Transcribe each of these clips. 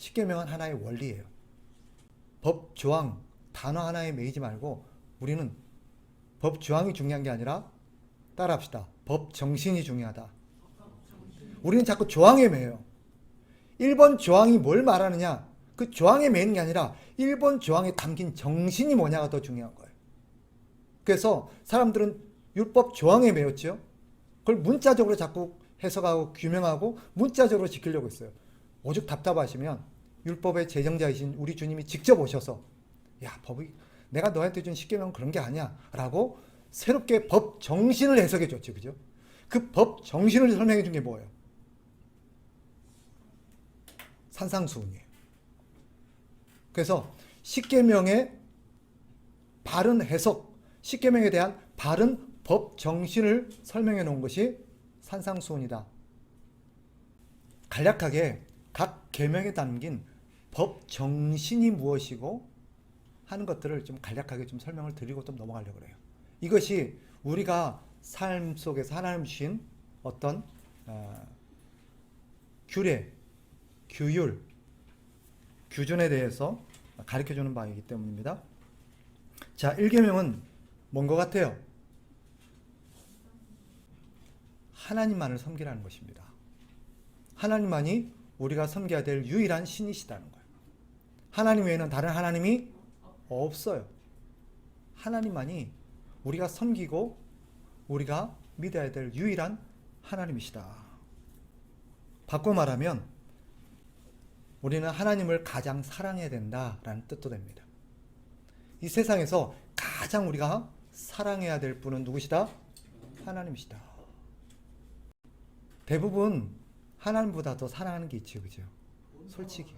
십계명은 하나의 원리예요. 법 조항 단어 하나에 매이지 말고 우리는 법 조항이 중요한 게 아니라 따라합시다. 법 정신이 중요하다. 우리는 자꾸 조항에 매여요. 1번 조항이 뭘 말하느냐, 그 조항에 매이는 게 아니라 1번 조항에 담긴 정신이 뭐냐가 더 중요한 거예요. 그래서 사람들은 율법 조항에 매였죠. 그걸 문자적으로 자꾸 해석하고 규명하고 문자적으로 지키려고 했어요. 오죽 답답하시면 율법의 제정자이신 우리 주님이 직접 오셔서 야, 법이 내가 너한테 준 십계명은 그런 게 아니야 라고 새롭게 법 정신을 해석해 줬죠. 그죠? 그 법 정신을 설명해 준 게 뭐예요? 산상수훈이에요. 그래서 십계명의 바른 해석, 십계명에 대한 바른 법 정신을 설명해 놓은 것이 산상수훈이다. 간략하게 각 계명에 담긴 법 정신이 무엇이고 하는 것들을 좀 간략하게 좀 설명을 드리고 좀 넘어가려고 해요. 이것이 우리가 삶 속에서 하나님 주신 어떤 규례, 규율, 규준에 대해서 가르쳐주는 바이기 때문입니다. 자, 1계명은 뭔 것 같아요? 하나님만을 섬기라는 것입니다. 하나님만이 우리가 섬겨야 될 유일한 신이시다는 거예요. 하나님 외에는 다른 하나님이 없어요. 하나님만이 우리가 섬기고 우리가 믿어야 될 유일한 하나님이시다. 바꿔 말하면 우리는 하나님을 가장 사랑해야 된다라는 뜻도 됩니다. 이 세상에서 가장 우리가 사랑해야 될 분은 누구시다? 하나님이시다. 대부분 하나님보다 더 사랑하는 게 있죠, 그죠? 솔직히.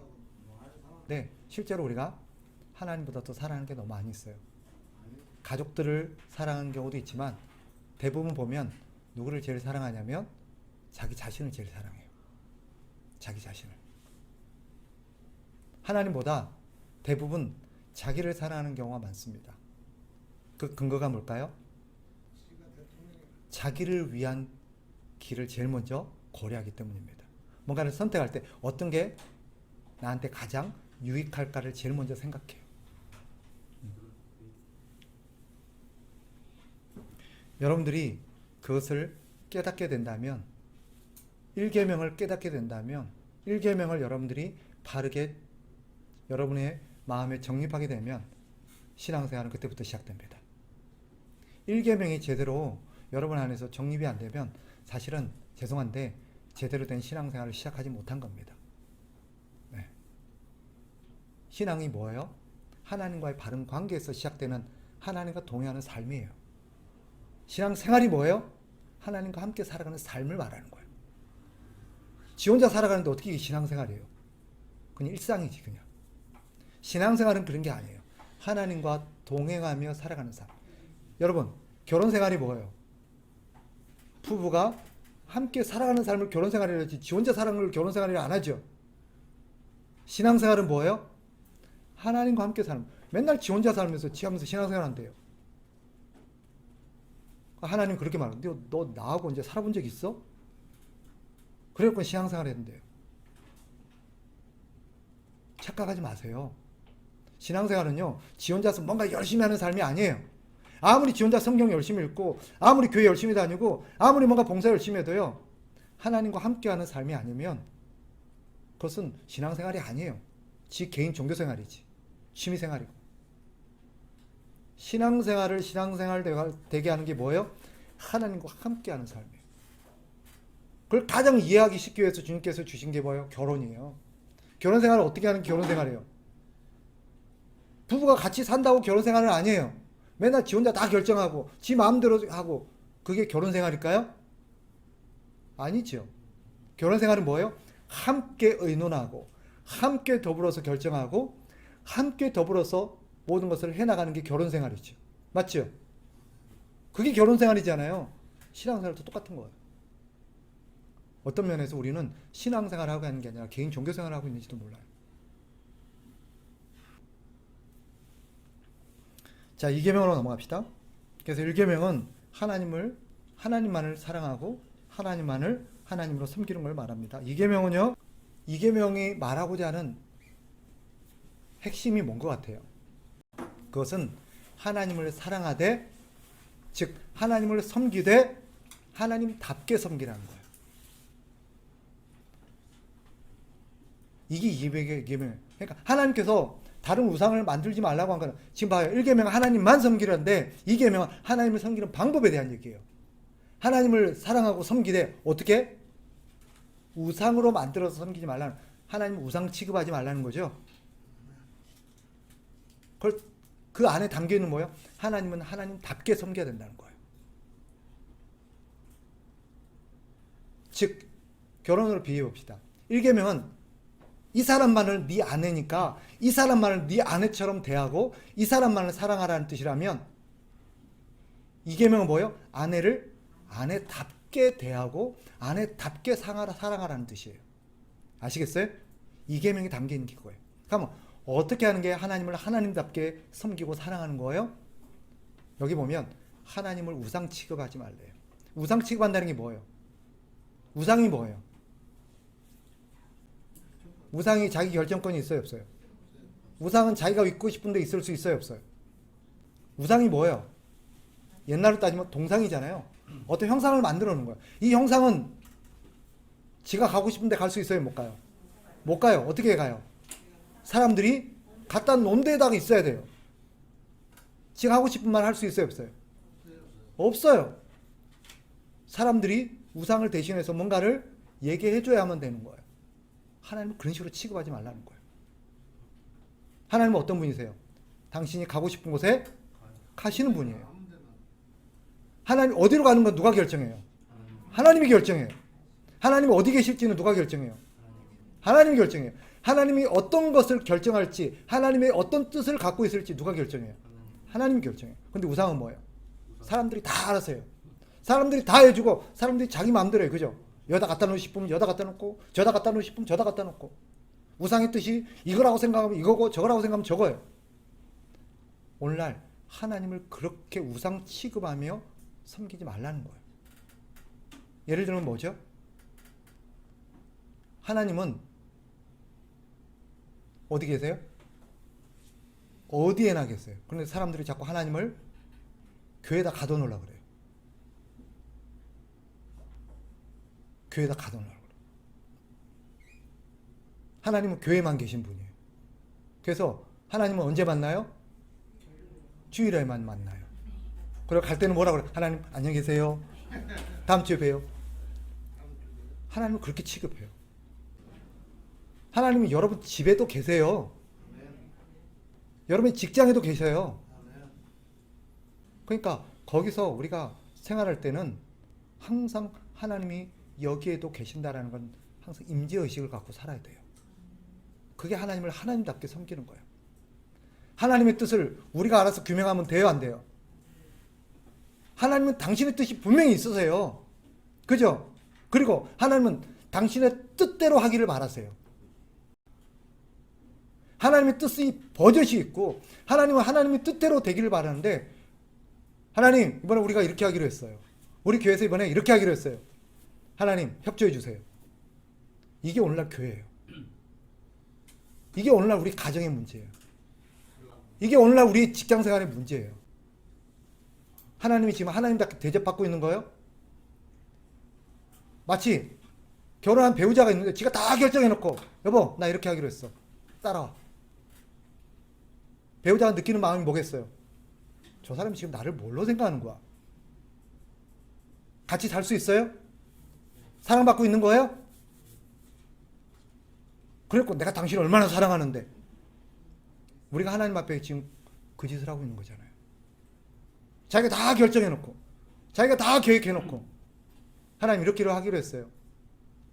네, 실제로 우리가 하나님보다 더 사랑하는 게 너무 많이 있어요. 가족들을 사랑하는 경우도 있지만 대부분 보면 누구를 제일 사랑하냐면 자기 자신을 제일 사랑해요. 자기 자신을. 하나님보다 대부분 자기를 사랑하는 경우가 많습니다. 그 근거가 뭘까요? 자기를 위한 길을 제일 먼저 고려하기 때문입니다. 뭔가를 선택할 때 어떤 게 나한테 가장 유익할까를 제일 먼저 생각해요. 여러분들이 그것을 깨닫게 된다면 1계명을 깨닫게 된다면 1계명을 여러분들이 바르게 여러분의 마음에 정립하게 되면 신앙생활은 그때부터 시작됩니다. 1계명이 제대로 여러분 안에서 정립이 안 되면 사실은 죄송한데 제대로 된 신앙생활을 시작하지 못한 겁니다. 네. 신앙이 뭐예요? 하나님과의 바른 관계에서 시작되는 하나님과 동행하는 삶이에요. 신앙생활이 뭐예요? 하나님과 함께 살아가는 삶을 말하는 거예요. 지 혼자 살아가는데 어떻게 이게 신앙생활이에요? 그냥 일상이지 그냥. 신앙생활은 그런 게 아니에요. 하나님과 동행하며 살아가는 삶. 여러분, 결혼생활이 뭐예요? 부부가 함께 살아가는 삶을 결혼생활이라 하지 지 혼자 살아가는 걸 결혼생활이라 안 하죠. 신앙생활은 뭐예요? 하나님과 함께 사는. 맨날 지 혼자 살면서 지 하면서 신앙생활 한대요. 하나님 그렇게 말하는데 너 나하고 이제 살아본 적 있어? 그래갖고 신앙생활 했는데요. 착각하지 마세요. 신앙생활은요, 지 혼자서 뭔가 열심히 하는 삶이 아니에요. 아무리 지 혼자 성경 열심히 읽고 아무리 교회 열심히 다니고 아무리 뭔가 봉사 열심히 해도요, 하나님과 함께하는 삶이 아니면 그것은 신앙생활이 아니에요. 지 개인 종교생활이지. 취미생활이고. 신앙생활을 신앙생활 되게 하는 게 뭐예요? 하나님과 함께하는 삶이에요. 그걸 가장 이해하기 쉽게 위해서 주님께서 주신 게 뭐예요? 결혼이에요. 결혼생활을 어떻게 하는 게 결혼생활이에요? 부부가 같이 산다고 결혼생활은 아니에요. 맨날 지 혼자 다 결정하고 지 마음대로 하고 그게 결혼생활일까요? 아니죠. 결혼생활은 뭐예요? 함께 의논하고 함께 더불어서 결정하고 함께 더불어서 모든 것을 해나가는 게 결혼생활이죠. 맞죠? 그게 결혼생활이잖아요. 신앙생활도 똑같은 거예요. 어떤 면에서 우리는 신앙생활을 하고 있는 게 아니라 개인 종교생활을 하고 있는지도 몰라요. 자, 2계명으로 넘어갑시다. 그래서 1계명은 하나님만을 사랑하고 하나님만을 하나님으로 섬기는 걸 말합니다. 2계명은요, 2계명이 말하고자 하는 핵심이 뭔 것 같아요? 그것은 하나님을 사랑하되, 즉 하나님을 섬기되 하나님답게 섬기라는 거예요. 이게 2계명. 그러니까 하나님께서 다른 우상을 만들지 말라고 한 거는, 지금 봐요. 1계명은 하나님만 섬기라는데 2계명은 하나님을 섬기는 방법에 대한 얘기예요. 하나님을 사랑하고 섬기되 어떻게? 우상으로 만들어서 섬기지 말라는, 하나님 우상 취급하지 말라는 거죠. 그걸 그 안에 담겨 있는 뭐예요? 하나님은 하나님답게 섬겨야 된다는 거예요. 즉 결혼으로 비유해 봅시다. 1계명은 이 사람만을 네 아내니까 이 사람만을 네 아내처럼 대하고 이 사람만을 사랑하라는 뜻이라면, 2계명은 뭐예요? 아내를 아내답게 대하고 아내답게 사랑하라는 뜻이에요. 아시겠어요? 2계명이 담겨 있는 게 그거예요. 그러면 어떻게 하는 게 하나님을 하나님답게 섬기고 사랑하는 거예요? 여기 보면 하나님을 우상 취급하지 말래요. 우상 취급한다는 게 뭐예요? 우상이 뭐예요? 우상이 자기 결정권이 있어요, 없어요? 우상은 자기가 있고 싶은데 있을 수 있어요, 없어요? 우상이 뭐예요? 옛날로 따지면 동상이잖아요. 어떤 형상을 만들어 놓은 거예요. 이 형상은 지가 가고 싶은데 갈 수 있어요, 못 가요? 못 가요. 어떻게 가요? 사람들이 갖다 놓은 데다가 있어야 돼요. 지가 하고 싶은 말 할 수 있어요, 없어요? 없어요. 사람들이 우상을 대신해서 뭔가를 얘기해 줘야만 되는 거예요. 하나님은 그런 식으로 취급하지 말라는 거예요. 하나님은 어떤 분이세요? 당신이 가고 싶은 곳에 가시는 분이에요. 하나님 어디로 가는 건 누가 결정해요? 하나님이 결정해요. 하나님이 어디 계실지는 누가 결정해요? 하나님이 결정해요. 하나님이 어떤 것을 결정할지, 하나님의 어떤 뜻을 갖고 있을지 누가 결정해요? 하나님이 결정해요. 근데 우상은 뭐예요? 사람들이 다 알아서 해요. 사람들이 다 해주고 사람들이 자기 마음대로 해요. 그죠? 여기다 갖다 놓고 싶으면 여기다 갖다 놓고, 저다 갖다 놓고 싶으면 저다 갖다 놓고. 우상의 뜻이 이거라고 생각하면 이거고 저거라고 생각하면 저거예요. 오늘날 하나님을 그렇게 우상 취급하며 섬기지 말라는 거예요. 예를 들면 뭐죠? 하나님은 어디 계세요? 어디에나 계세요. 그런데 사람들이 자꾸 하나님을 교회에다 가둬놓으려고 그래요. 교회에다 가둬놓으려고 그래요. 하나님은 교회만 계신 분이에요. 그래서 하나님은 언제 만나요? 주일에만 만나요. 그리고 갈 때는 뭐라고 그래요? 하나님 안녕히 계세요. 다음 주에 봬요. 하나님은 그렇게 취급해요. 하나님은 여러분 집에도 계세요. 여러분 직장에도 계셔요. 그러니까 거기서 우리가 생활할 때는 항상 하나님이 여기에도 계신다라는 건 항상 임재의식을 갖고 살아야 돼요. 그게 하나님을 하나님답게 섬기는 거예요. 하나님의 뜻을 우리가 알아서 규명하면 돼요, 안 돼요? 하나님은 당신의 뜻이 분명히 있으세요. 그죠? 그리고 하나님은 당신의 뜻대로 하기를 바라세요. 하나님의 뜻이 버젓이 있고 하나님은 하나님의 뜻대로 되기를 바라는데, 하나님 이번에 우리가 이렇게 하기로 했어요. 우리 교회에서 이번에 이렇게 하기로 했어요. 하나님 협조해 주세요. 이게 오늘날 교회예요. 이게 오늘날 우리 가정의 문제예요. 이게 오늘날 우리 직장생활의 문제예요. 하나님이 지금 하나님답게 대접받고 있는 거예요? 마치 결혼한 배우자가 있는데 지가 다 결정해놓고, 여보 나 이렇게 하기로 했어, 따라와. 배우자가 느끼는 마음이 뭐겠어요? 저 사람이 지금 나를 뭘로 생각하는 거야? 같이 살 수 있어요? 사랑받고 있는 거예요? 그랬고 내가 당신을 얼마나 사랑하는데. 우리가 하나님 앞에 지금 그 짓을 하고 있는 거잖아요. 자기가 다 결정해놓고 자기가 다 계획해놓고, 하나님 이렇게 하기로 했어요.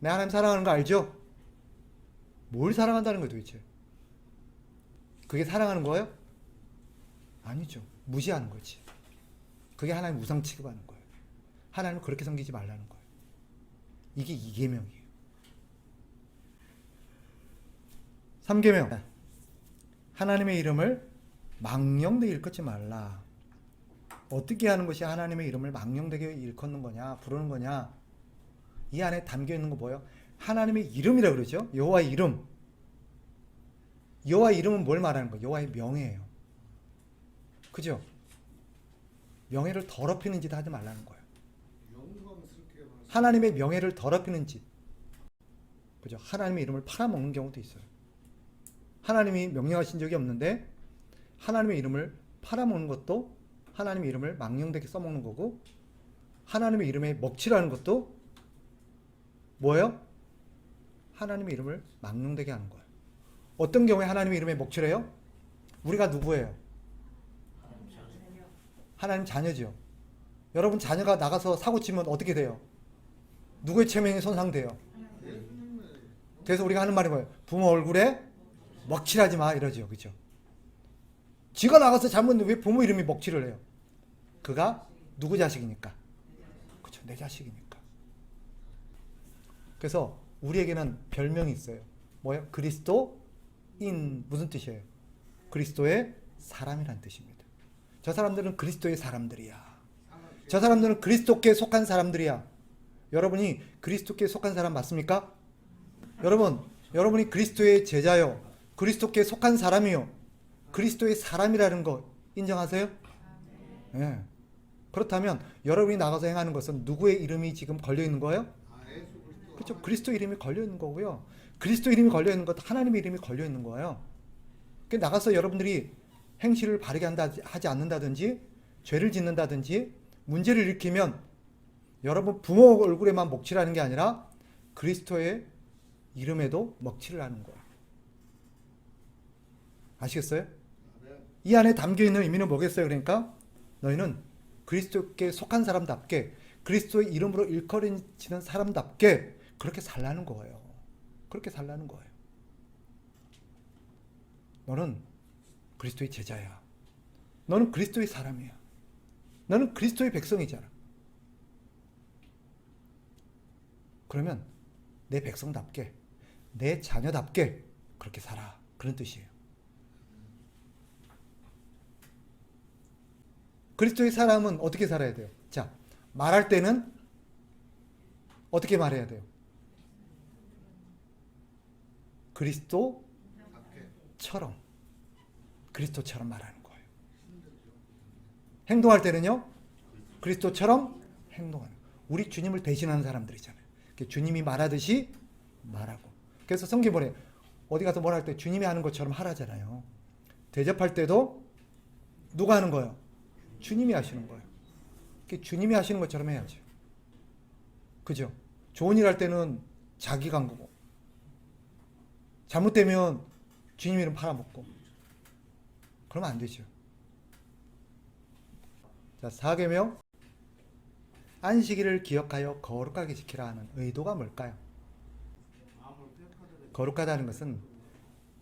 내가 하나님 사랑하는 거 알죠? 뭘 사랑한다는 거예요 도대체? 그게 사랑하는 거예요? 아니죠. 무시하는 거지. 그게 하나님 우상 취급하는 거예요. 하나님을 그렇게 섬기지 말라는 거예요. 이게 2계명이에요. 3계명. 하나님의 이름을 망령되게 일컫지 말라. 어떻게 하는 것이 하나님의 이름을 망령되게 일컫는 거냐, 부르는 거냐? 이 안에 담겨 있는 거 뭐예요? 하나님의 이름이라 그러죠. 여호와의 이름. 여호와 이름은 뭘 말하는 거예요? 여호와의 명예예요. 그죠? 명예를 더럽히는 짓 하지 말라는 거예요. 하나님의 명예를 더럽히는 짓. 그죠? 하나님의 이름을 팔아먹는 경우도 있어요. 하나님이 명령하신 적이 없는데 하나님의 이름을 팔아먹는 것도 하나님의 이름을 망령되게 써먹는 거고, 하나님의 이름에 먹칠하는 것도 뭐예요? 하나님의 이름을 망령되게 하는 거예요. 어떤 경우에 하나님의 이름에 먹칠해요? 우리가 누구예요? 하나님 자녀죠. 여러분 자녀가 나가서 사고 치면 어떻게 돼요? 누구의 체면이 손상돼요? 그래서 우리가 하는 말이 뭐예요? 부모 얼굴에 먹칠하지 마 이러죠. 그죠? 지가 나가서 잘못했는데 왜 부모 이름이 먹칠을 해요? 그가 누구 자식이니까. 그죠? 내 자식이니까. 그래서 우리에게는 별명이 있어요. 뭐예요? 그리스도인. 무슨 뜻이에요? 그리스도의 사람이란 뜻입니다. 저 사람들은 그리스도의 사람들이야. 저 사람들은 그리스도께 속한 사람들이야. 여러분이 그리스도께 속한 사람 맞습니까? 여러분이 그리스도의 제자요, 그리스도께 속한 사람이요, 그리스도의 사람이라는 거 인정하세요? 네. 그렇다면 여러분이 나가서 행하는 것은 누구의 이름이 지금 걸려 있는 거예요? 그렇죠. 그리스도 이름이 걸려 있는 거고요. 그리스도 이름이 걸려 있는 것, 하나님의 이름이 걸려 있는 거예요. 나가서 여러분들이 행실을 바르게 하지 않는다든지 죄를 짓는다든지 문제를 일으키면 여러분 부모 얼굴에만 먹칠하는 게 아니라 그리스도의 이름에도 먹칠을 하는 거예요. 아시겠어요? 이 안에 담겨있는 의미는 뭐겠어요? 그러니까 너희는 그리스도께 속한 사람답게, 그리스도의 이름으로 일컬어지는 사람답게 그렇게 살라는 거예요. 그렇게 살라는 거예요. 너는 그리스도의 제자야. 너는 그리스도의 사람이야. 너는 그리스도의 백성이잖아. 그러면 내 백성답게, 내 자녀답게 그렇게 살아. 그런 뜻이에요. 그리스도의 사람은 어떻게 살아야 돼요? 자, 말할 때는 어떻게 말해야 돼요? 그리스도처럼 말하는 거예요. 행동할 때는요, 그리스도처럼 행동하는 거예요. 우리 주님을 대신하는 사람들이잖아요. 주님이 말하듯이 말하고. 그래서 성경에 뭐래요? 어디 가서 뭘 할 때 주님이 하는 것처럼 하라잖아요. 대접할 때도 누가 하는 거예요? 주님이 하시는 거예요. 주님이 하시는 것처럼 해야죠. 그죠? 좋은 일 할 때는 자기가 한 거고, 잘못되면 주님 이름 팔아먹고, 그러면 안 되죠. 자, 4계명. 안식일을 기억하여 거룩하게 지키라 하는 의도가 뭘까요? 거룩하다는 것은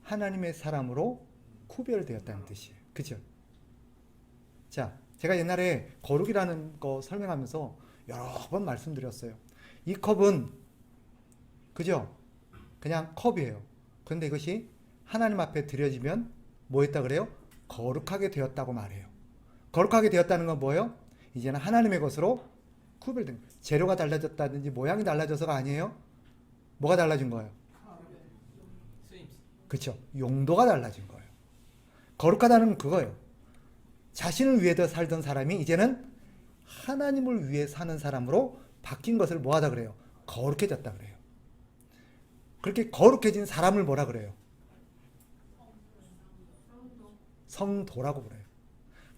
하나님의 사람으로 구별되었다는 뜻이에요. 그죠? 자, 제가 옛날에 거룩이라는 거 설명하면서 여러 번 말씀드렸어요. 이 컵은, 그죠? 그냥 컵이에요. 그런데 이것이 하나님 앞에 드려지면 뭐 했다 그래요? 거룩하게 되었다고 말해요. 거룩하게 되었다는 건 뭐예요? 이제는 하나님의 것으로 구별된 거예요. 재료가 달라졌다든지 모양이 달라져서가 아니에요. 뭐가 달라진 거예요? 그렇죠. 용도가 달라진 거예요. 거룩하다는 건 그거예요. 자신을 위해 살던 사람이 이제는 하나님을 위해 사는 사람으로 바뀐 것을 뭐하다 그래요? 거룩해졌다 그래요. 그렇게 거룩해진 사람을 뭐라 그래요? 성도라고 그래요.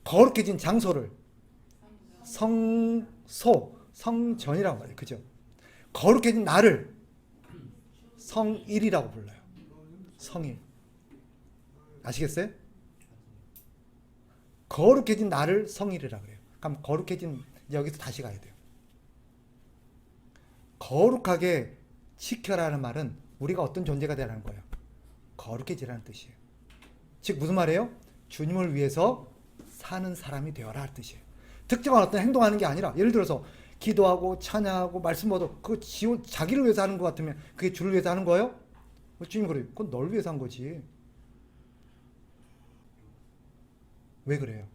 거룩해진 장소를 성소, 성전이라고 말해요. 그죠? 거룩해진 나를 성일이라고 불러요. 성일. 아시겠어요? 거룩해진 나를 성일이라 그래요. 그럼 거룩해진, 여기서 다시 가야 돼요. 거룩하게 지켜라는 말은 우리가 어떤 존재가 되라는 거예요? 거룩해지라는 뜻이에요. 즉 무슨 말이에요? 주님을 위해서 사는 사람이 되어라 할 뜻이에요. 특정한 어떤 행동하는 게 아니라, 예를 들어서 기도하고 찬양하고 말씀 얻어, 그거 자기를 위해서 하는 것 같으면 그게 주를 위해서 하는 거예요? 주님 그래요. 그건 널 위해서 한 거지. 왜 그래요?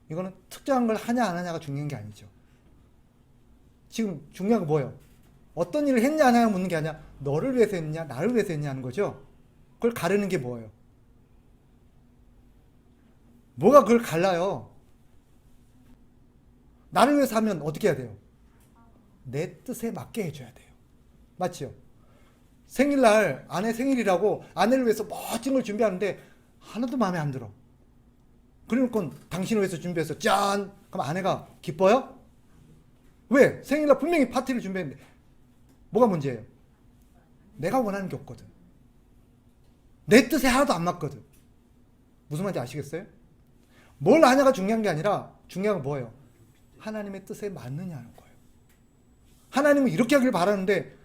이거는 특정한 걸 하냐 안 하냐가 중요한 게 아니죠. 지금 중요한 건 뭐예요? 어떤 일을 했냐 안 했냐 묻는 게 아니라 너를 위해서 했냐 나를 위해서 했냐 하는 거죠. 그걸 가르는 게 뭐예요? 뭐가 그걸 갈라요? 나를 위해서 하면 어떻게 해야 돼요? 내 뜻에 맞게 해줘야 돼요. 맞죠? 생일날 아내 생일이라고 아내를 위해서 멋진 걸 준비하는데 하나도 마음에 안 들어. 그러니까 당신을 위해서 준비해서 짠! 그럼 아내가 기뻐요? 왜? 생일날 분명히 파티를 준비했는데 뭐가 문제예요? 내가 원하는 게 없거든. 내 뜻에 하나도 안 맞거든. 무슨 말인지 아시겠어요? 뭘 하냐가 중요한 게 아니라 중요한 건 뭐예요? 하나님의 뜻에 맞느냐는 거예요. 하나님은 이렇게 하길 바라는데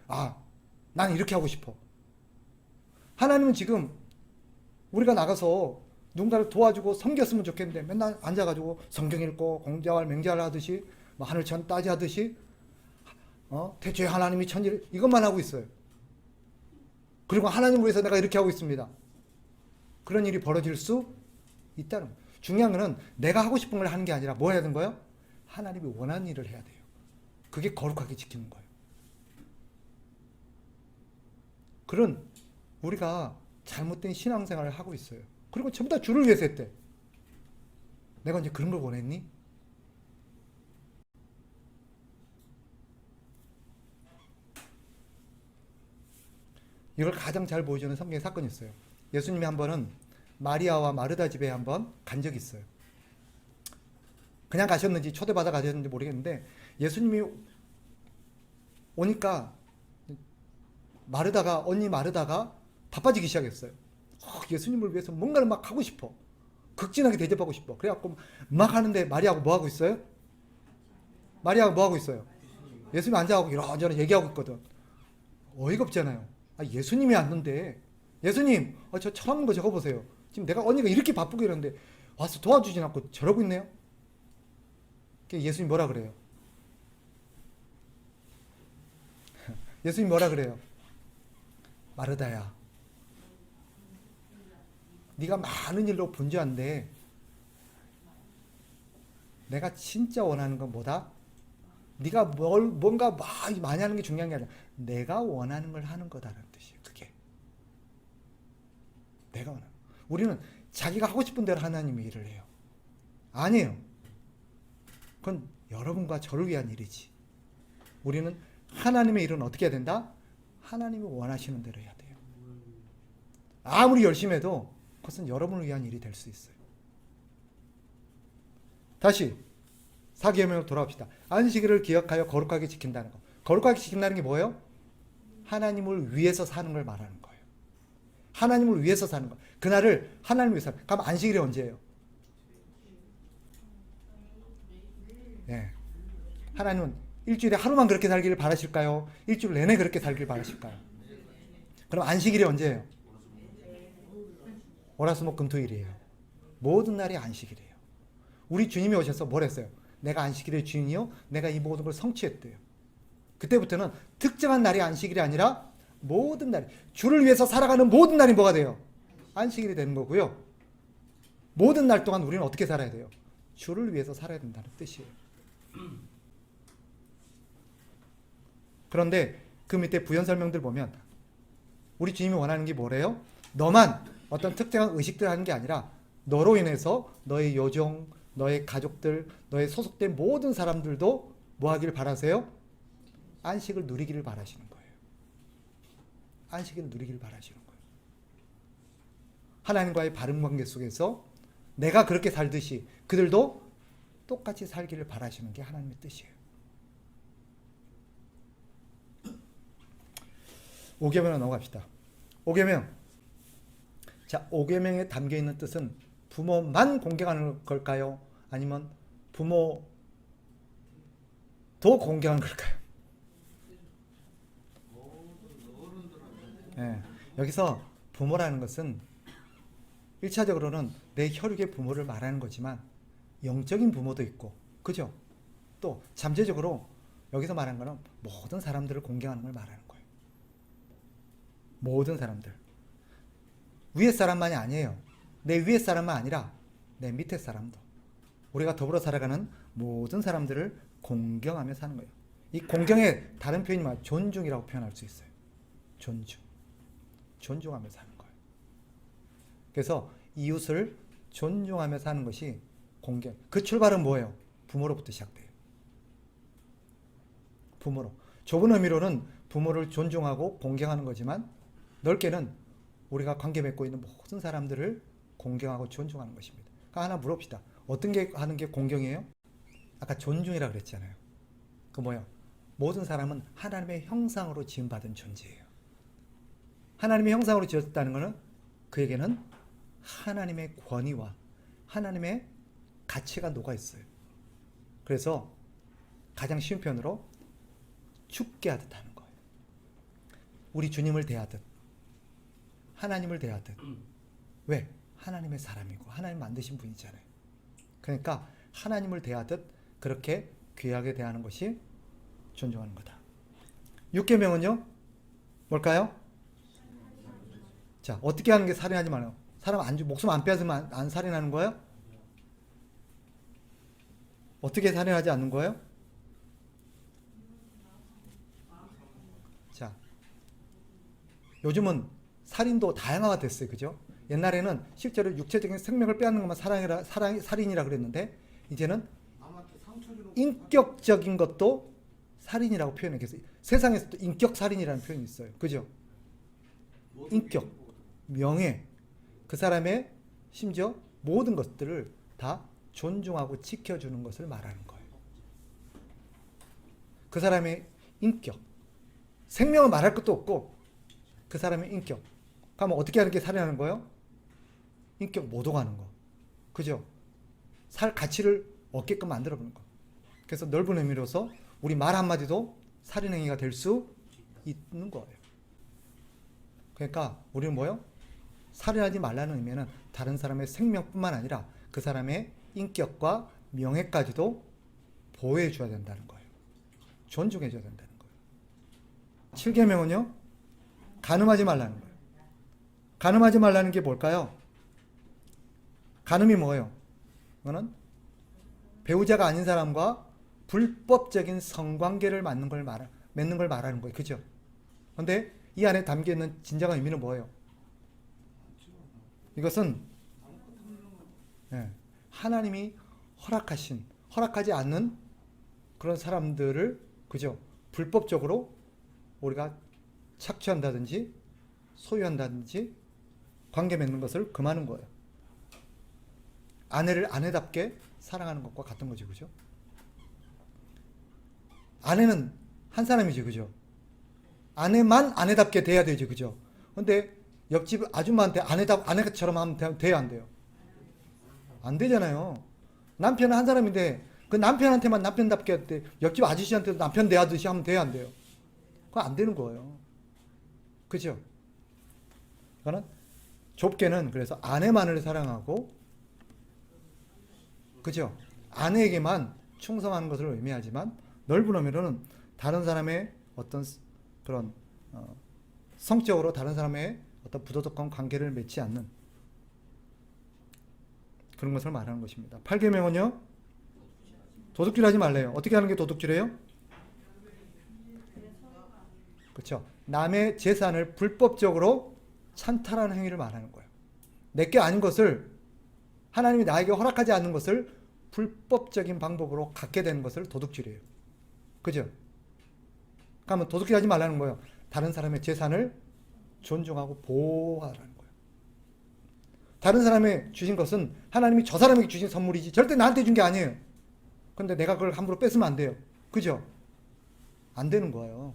난 이렇게 하고 싶어. 하나님은 지금 우리가 나가서 누군가를 도와주고 섬겼으면 좋겠는데 맨날 앉아가지고 성경 읽고 공자왈 맹자를 하듯이 뭐 하늘천 따지하듯이 대체 하나님이 천지를 이것만 하고 있어요. 그리고 하나님을 위해서 내가 이렇게 하고 있습니다. 그런 일이 벌어질 수 있다는 거예요. 중요한 거는 내가 하고 싶은 걸 하는 게 아니라 뭐 해야 되는 거예요? 하나님이 원하는 일을 해야 돼요. 그게 거룩하게 지키는 거예요. 그런 우리가 잘못된 신앙생활을 하고 있어요. 그리고 전부 다 주를 위해서 했대. 내가 이제 그런 걸 원했니? 이걸 가장 잘 보여주는 성경의 사건이 있어요. 예수님이 한 번은 마리아와 마르다 집에 한번 간 적이 있어요. 그냥 가셨는지 초대받아 가셨는지 모르겠는데 예수님이 오니까 언니 마르다가 바빠지기 시작했어요. 예수님을 위해서 뭔가를 막 하고 싶어. 극진하게 대접하고 싶어. 그래갖고 막 하는데 마리아하고 뭐 하고 있어요? 마리아가 뭐 하고 있어요? 예수님이 앉아가고 이런저런 얘기하고 있거든. 어이가 없잖아요. 예수님이 왔는데 예수님 저 처음 거 저거 보세요. 지금 내가 언니가 이렇게 바쁘고 이러는데 와서 도와주진 않고 저러고 있네요. 예수님 뭐라 그래요? 예수님 뭐라 그래요? 마르다야, 네가 많은 일로 분주한데 내가 진짜 원하는 건 뭐다? 네가 뭔가 많이 하는 게 중요한 게 아니라 내가 원하는 걸 하는 거다라는 뜻이에요. 그게 내가 원하는. 우리는 자기가 하고 싶은 대로 하나님이 일을 해요. 아니에요. 그건 여러분과 저를 위한 일이지. 우리는 하나님의 일은 어떻게 해야 된다? 하나님이 원하시는 대로 해야 돼요. 아무리 열심히 해도 그것은 여러분을 위한 일이 될 수 있어요. 다시 사계명으로 돌아옵시다. 안식일을 기억하여 거룩하게 지킨다는 거. 거룩하게 지킨다는 게 뭐예요? 하나님을 위해서 사는 걸 말하는 거예요. 하나님을 위해서 사는 거. 그날을 하나님을 위해서. 그럼 안식일이 언제예요? 네. 하나님은 일주일에 하루만 그렇게 살기를 바라실까요? 일주일 내내 그렇게 살기를 바라실까요? 그럼 안식일이 언제예요? 월화수목금토일이에요. 모든 날이 안식일이에요. 우리 주님이 오셔서 뭘 했어요? 내가 안식일의 주인이요, 내가 이 모든 걸 성취했대요. 그때부터는 특정한 날이 안식일이 아니라 모든 날, 주를 위해서 살아가는 모든 날이 뭐가 돼요? 안식일이 되는 거고요. 모든 날 동안 우리는 어떻게 살아야 돼요? 주를 위해서 살아야 된다는 뜻이에요. 그런데 그 밑에 부연 설명들 보면 우리 주님이 원하는 게 뭐래요? 너만 어떤 특정한 의식들 하는 게 아니라 너로 인해서 너의 요종, 너의 가족들, 너의 소속된 모든 사람들도 뭐 하기를 바라세요? 안식을 누리기를 바라시는 거예요. 안식을 누리기를 바라시는 거예요. 하나님과의 바른 관계 속에서 내가 그렇게 살듯이 그들도 똑같이 살기를 바라시는 게 하나님의 뜻이에요. 5계명으로 넘어갑시다. 5계명. 자, 5계명에 담겨있는 뜻은 부모만 공경하는 걸까요? 아니면 부모도 공경하는 걸까요? 네, 여기서 부모라는 것은 1차적으로는 내 혈육의 부모를 말하는 거지만 영적인 부모도 있고, 그죠? 또 잠재적으로 여기서 말하는 거는 모든 사람들을 공경하는 걸 말하는 거예요. 모든 사람들. 위에 사람만이 아니에요. 내 위에 사람만 아니라 내 밑에 사람도. 우리가 더불어 살아가는 모든 사람들을 공경하며 사는 거예요. 이 공경의 다른 표현이 존중이라고 표현할 수 있어요. 존중. 존중하며 사는 거예요. 그래서 이웃을 존중하며 사는 것이 공경. 그 출발은 뭐예요? 부모로부터 시작돼요. 부모로. 좁은 의미로는 부모를 존중하고 공경하는 거지만 넓게는 우리가 관계 맺고 있는 모든 사람들을 공경하고 존중하는 것입니다. 그러니까 하나 물어봅시다. 어떤 게 하는 게 공경이에요? 아까 존중이라 그랬잖아요. 그 뭐예요? 모든 사람은 하나님의 형상으로 지음받은 존재예요. 하나님의 형상으로 지었다는 것은 그에게는 하나님의 권위와 하나님의 가치가 녹아 있어요. 그래서 가장 쉬운 표현으로 죽게 하듯 하는 거예요. 우리 주님을 대하듯 하나님을 대하듯. 왜? 하나님의 사람이고 하나님 만드신 분이잖아요. 그러니까 하나님을 대하듯 그렇게 귀하게 대하는 것이 존중하는 거다. 6계명은요? 뭘까요? 자, 어떻게 하는 게 살인하지 말아요? 사람 목숨 안 빼앗으면 안 살인하는 거예요? 어떻게 살인하지 않는 거예요? 자, 요즘은 살인도 다양화가 됐어요. 그죠? 옛날에는 실제로 육체적인 생명을 빼앗는 것만 살인이라 그랬는데 이제는 인격적인 것도 살인이라고 표현해요. 그래서 세상에서도 인격 살인이라는 표현이 있어요. 그죠? 인격, 명예, 그 사람의 심지어 모든 것들을 다 존중하고 지켜주는 것을 말하는 거예요. 그 사람의 인격, 생명을 말할 것도 없고 그 사람의 인격. 그러면 어떻게 하는 게 살인하는 거예요? 인격 모독하는 거. 그죠? 살 가치를 얻게끔 만들어보는 거. 그래서 넓은 의미로서 우리 말 한마디도 살인행위가 될 수 있는 거예요. 그러니까 우리는 뭐요? 살인하지 말라는 의미는 다른 사람의 생명뿐만 아니라 그 사람의 인격과 명예까지도 보호해 줘야 된다는 거예요. 존중해 줘야 된다는 거예요. 7계명은요? 간음하지 말라는 거예요. 간음하지 말라는 게 뭘까요? 간음이 뭐예요? 그거는 배우자가 아닌 사람과 불법적인 성관계를 맺는 걸 말하는 거예요. 그죠? 그런데 이 안에 담겨 있는 진정한 의미는 뭐예요? 이것은 하나님이 허락하지 않는 그런 사람들을 그죠? 불법적으로 우리가 착취한다든지 소유한다든지 관계 맺는 것을 금하는 거예요. 아내를 아내답게 사랑하는 것과 같은 거죠. 그죠? 아내는 한 사람이죠. 그죠? 아내만 아내답게 대해야 되죠. 그죠? 근데 옆집 아줌마한테 아내처럼 하면 돼야 안 돼요? 안 되잖아요. 남편은 한 사람인데 그 남편한테만 남편답게 할 때 옆집 아저씨한테도 남편 대하듯이 하면 돼야 안 돼요? 그거 안 되는 거예요. 그죠? 그거는 좁게는 그래서 아내만을 사랑하고 그죠? 아내에게만 충성하는 것을 의미하지만 넓은 의미로는 다른 사람의 어떤 그런 성적으로 다른 사람의 어떤 부도덕한 관계를 맺지 않는 그런 것을 말하는 것입니다. 8계명은요? 도둑질 하지 말래요. 어떻게 하는 게 도둑질이에요? 그렇죠. 남의 재산을 불법적으로 찬탈하는 행위를 말하는 거예요. 내게 아닌 것을 하나님이 나에게 허락하지 않는 것을 불법적인 방법으로 갖게 되는 것을 도둑질이에요. 그죠? 그러면 도둑질 하지 말라는 거예요. 다른 사람의 재산을 존중하고 보호하라는 거예요. 다른 사람이 주신 것은 하나님이 저 사람에게 주신 선물이지 절대 나한테 준 게 아니에요. 근데 내가 그걸 함부로 뺏으면 안 돼요. 그죠? 안 되는 거예요.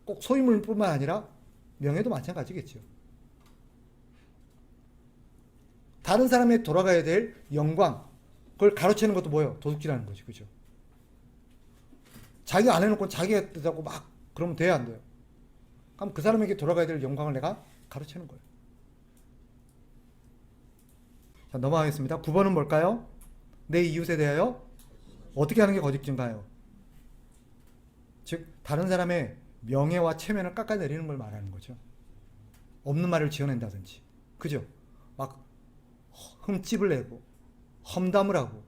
꼭 소유물뿐만 아니라 명예도 마찬가지겠죠. 다른 사람에 돌아가야 될 영광, 그걸 가로채는 것도 뭐예요? 도둑질하는 거지. 그죠? 자기가 안 해놓고 자기가 했다고 막 그러면 돼야 안 돼요. 그럼 그 사람에게 돌아가야 될 영광을 내가 가로채는 거예요. 자, 넘어가겠습니다. 9번은 뭘까요? 내 이웃에 대하여 어떻게 하는 게 거짓인가요? 즉 다른 사람의 명예와 체면을 깎아내리는 걸 말하는 거죠. 없는 말을 지어낸다든지, 그죠? 막 흠집을 내고 험담을 하고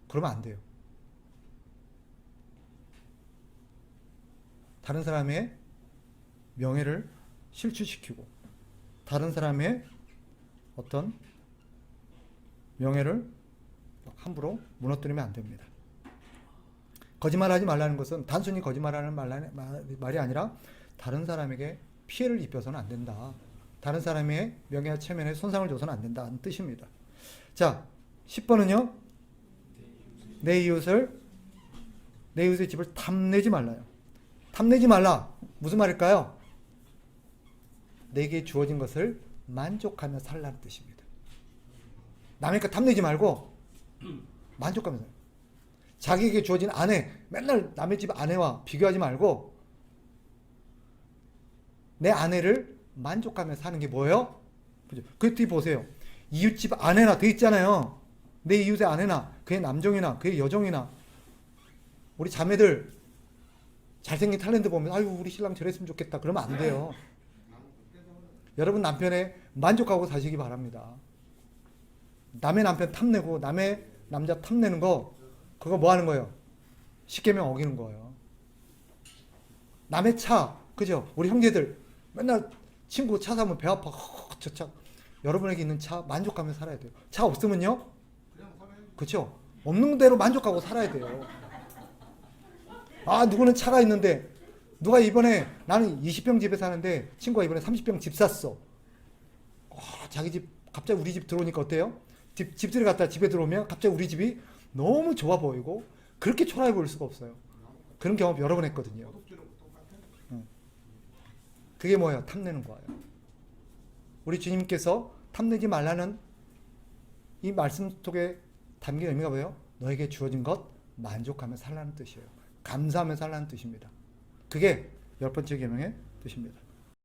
그러면 안 돼요. 다른 사람의 명예를 실추시키고 다른 사람의 어떤 명예를 함부로 무너뜨리면 안 됩니다. 거짓말하지 말라는 것은 단순히 거짓말하는 말이 아니라 다른 사람에게 피해를 입혀서는 안 된다. 다른 사람의 명예와 체면에 손상을 줘서는 안 된다는 뜻입니다. 자, 10번은요. 내 이웃의 집을 탐내지 말라요. 탐내지 말라. 무슨 말일까요? 내게 주어진 것을 만족하며 살라는 뜻입니다. 남의 것 탐내지 말고 만족하면서 자기에게 주어진 아내, 맨날 남의 집 아내와 비교하지 말고 내 아내를 만족하며 사는 게 뭐예요? 그 뒤 보세요. 이웃집 아내나 돼 있잖아요. 내 이웃의 아내나 그의 남종이나 그의 여종이나 우리 자매들 잘생긴 탤런트 보면 아유 우리 신랑 저랬으면 좋겠다 그러면 안 돼요. 여러분 남편에 만족하고 사시기 바랍니다. 남의 남편 탐내고 남의 남자 탐내는 거 그거 뭐 하는 거예요? 십계명 어기는 거예요. 남의 차 그죠? 우리 형제들 맨날 친구 차 사면 배 아파. 저 차. 여러분에게 있는 차 만족하며 살아야 돼요. 차 없으면요? 그렇죠? 없는 대로 만족하고 살아야 돼요. 아 누구는 차가 있는데 누가 이번에 나는 20평 집에 사는데 친구가 이번에 30평 집 샀어. 자기 집 갑자기 우리 집 들어오니까 어때요? 집들이 갔다 집에 들어오면 갑자기 우리 집이 너무 좋아 보이고 그렇게 초라해 보일 수가 없어요. 그런 경험 여러 번 했거든요. 그게 뭐예요? 탐내는 거예요. 우리 주님께서 탐내지 말라는 이 말씀 속에 담긴 의미가 뭐예요? 너에게 주어진 것 만족하며 살라는 뜻이에요. 감사하며 살라는 뜻입니다. 그게 10번째 계명의 뜻입니다.